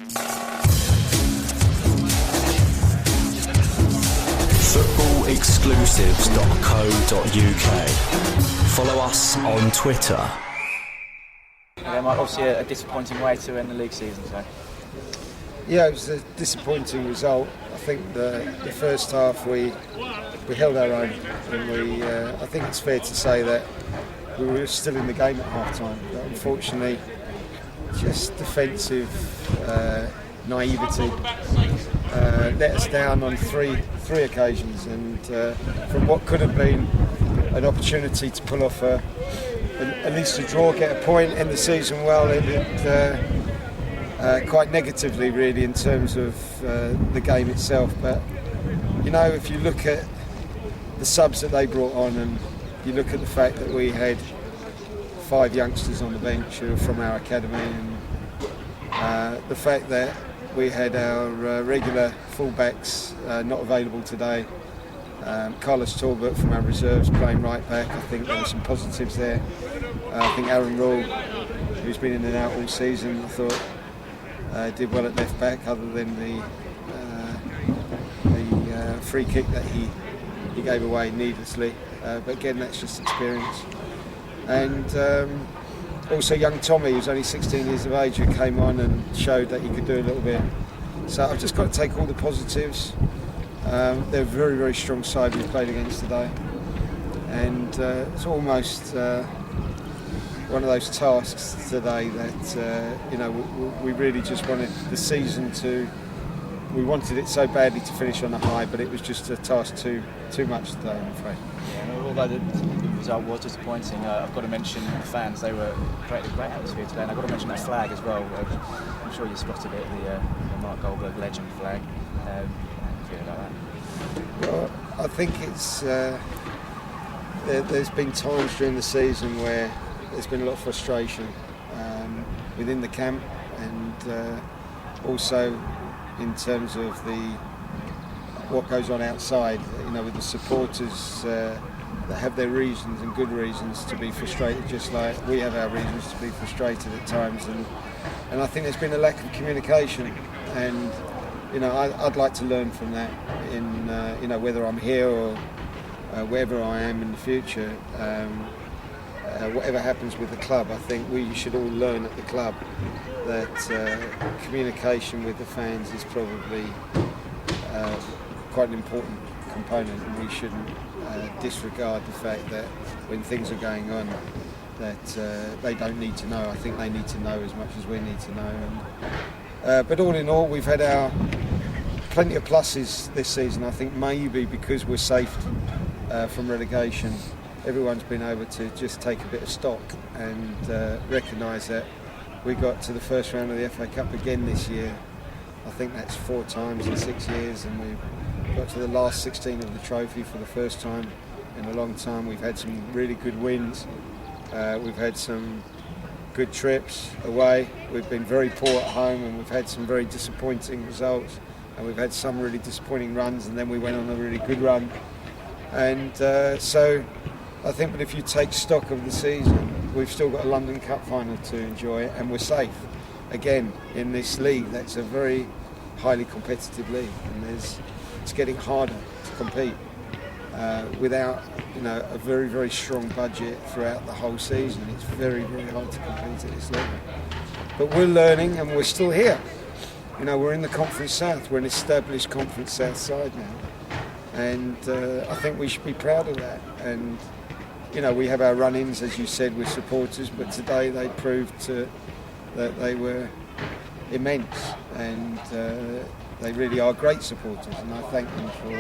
footballexclusives.co.uk. Follow us on Twitter. Obviously a disappointing way to end the league season. So. Yeah, it was a disappointing result. I think the first half we held our own, and I think it's fair to say that we were still in the game at half-time. But unfortunately, just defensive naivety let us down on three occasions, and from what could have been an opportunity to pull off at least a draw, get a point, end the season well, ended quite negatively really in terms of the game itself. But you know, if you look at the subs that they brought on, and you look at the fact that we had 5 youngsters on the bench who are from our academy, and the fact that we had our regular fullbacks not available today, Carlos Talbot from our reserves playing right back. I think there were some positives there. I think Aaron Rule, who's been in and out all season, I thought did well at left back, other than the free kick that he gave away needlessly. But again, that's just experience. And also young Tommy, who's only 16 years of age, who came on and showed that he could do a little bit. So I've just got to take all the positives. They're a very, very strong side we played against today. And it's almost one of those tasks today that we really just wanted the season we wanted it so badly to finish on a high, but it was just a task too much today, I'm afraid. Yeah, although the result was disappointing, I've got to mention the fans. They were created a great atmosphere today, and I've got to mention that flag as well. I'm sure you spotted it, the Mark Goldberg legend flag. How do you feel about that? Well, I think it's there's been times during the season where there's been a lot of frustration within the camp, and also in terms of what goes on outside, with the supporters that have their reasons, and good reasons, to be frustrated, just like we have our reasons to be frustrated at times. And I think there's been a lack of communication, and I'd like to learn from that in whether I'm here or wherever I am in the future. Whatever happens with the club, I think we should all learn at the club that communication with the fans is probably quite an important component, and we shouldn't disregard the fact that when things are going on that they don't need to know. I think they need to know as much as we need to know. But all in all, we've had our plenty of pluses this season. I think maybe because we're safe from relegation, everyone's been able to just take a bit of stock and recognise that we got to the first round of the FA Cup again this year. I think that's 4 times in 6 years, and we got to the last 16 of the trophy for the first time in a long time. We've had some really good wins. We've had some good trips away. We've been very poor at home, and we've had some very disappointing results. And we've had some really disappointing runs, and then we went on a really good run. And so I think that if you take stock of the season, we've still got a London Cup final to enjoy, and we're safe again in this league. That's a very highly competitive league, and it's getting harder to compete without a very, very strong budget throughout the whole season. It's very, very hard to compete at this level. But we're learning, and we're still here. We're in the Conference South. We're an established Conference South side now, and I think we should be proud of that. And we have our run-ins, as you said, with supporters, but today they proved that they were immense, and they really are great supporters, and I thank them for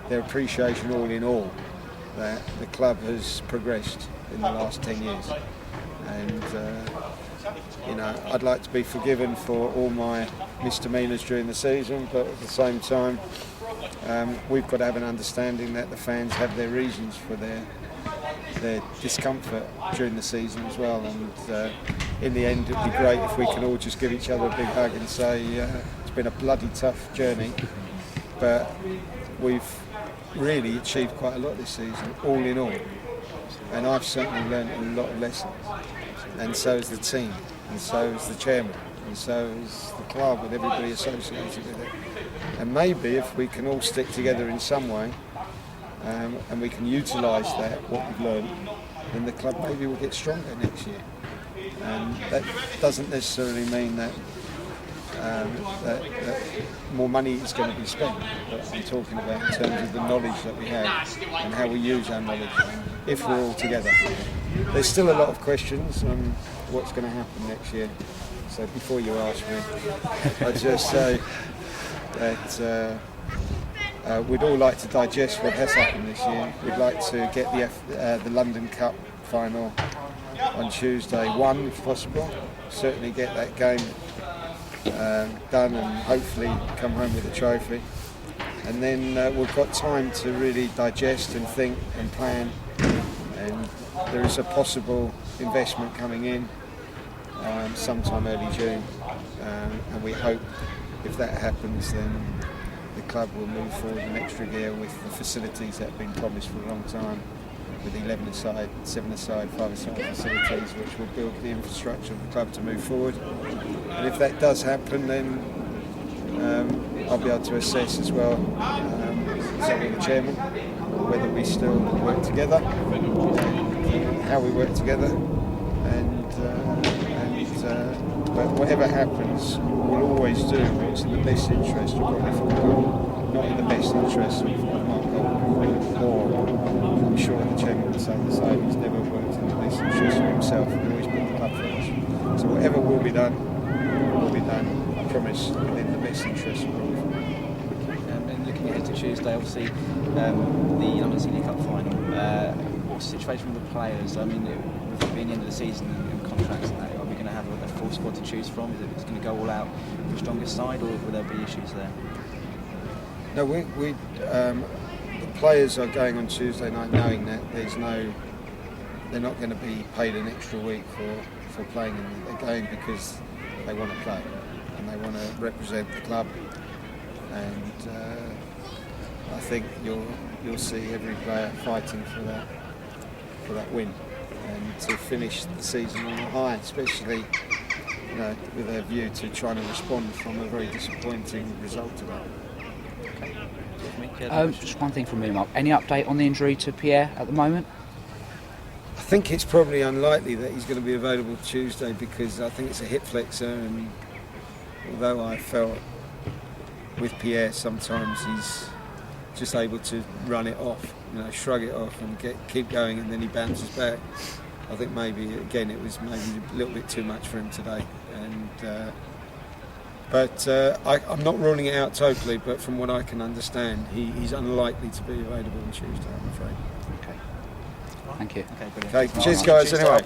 their appreciation all in all, that the club has progressed in the last 10 years. And I'd like to be forgiven for all my misdemeanours during the season, but at the same time we've got to have an understanding that the fans have their reasons for their discomfort during the season as well, and in the end it would be great if we can all just give each other a big hug and say it's been a bloody tough journey, but we've really achieved quite a lot this season, all in all, and I've certainly learned a lot of lessons, and so has the team, and so has the chairman, and so is the club and everybody associated with it. And maybe if we can all stick together in some way, and we can utilise that, what we've learned, then the club maybe will get stronger next year. And that doesn't necessarily mean that that more money is going to be spent, but I'm talking about in terms of the knowledge that we have and how we use our knowledge if we're all together. There's still a lot of questions on what's going to happen next year, so before you ask me, I'd just say that we'd all like to digest what has happened this year. We'd like to get the London Cup final on Tuesday won if possible, certainly get that game done and hopefully come home with a trophy, and then we've got time to really digest and think and plan, and there is a possible investment coming in sometime early June, and we hope if that happens then the club will move forward an extra gear with the facilities that have been promised for a long time, with 11-a-side, 7-a-side, 5-a-side facilities, which will build the infrastructure of the club to move forward. And if that does happen, then I'll be able to assess as well, certainly the chairman, whether we still work together, how we work together, and whatever happens, we'll always do what's in the best interest of Bromley Football, not in the best interest of Mark Goldberg, or I'm sure the chairman would say the same. He's never worked in the best interest of himself, he's always put the club first. So whatever will be done, I promise, within the best interest of Bromley Football. And looking ahead to Tuesday, obviously, the London Senior Cup final, what's the situation with the players? I mean, with it being the end of the season and contracts and that, are we going to have a full squad to choose from? Is it going to go all out for the strongest side, or will there be issues there? No, the players are going on Tuesday night knowing that they're not going to be paid an extra week for playing, and they're going because they want to play and they want to represent the club, and I think you'll see every player fighting for that win and to finish the season on a high, especially with a view to trying to respond from a very disappointing result to that. Just one thing from me, Mark. Any update on the injury to Pierre at the moment? I think it's probably unlikely that he's going to be available Tuesday, because I think it's a hip flexor, and although I felt with Pierre sometimes he's just able to run it off, shrug it off and keep going, and then he bounces back. I think maybe again it was maybe a little bit too much for him today, and but I'm not ruling it out totally, but from what I can understand, he's unlikely to be available on Tuesday, I'm afraid. Okay. Thank you. Okay, brilliant. Okay, cheers guys, anyway.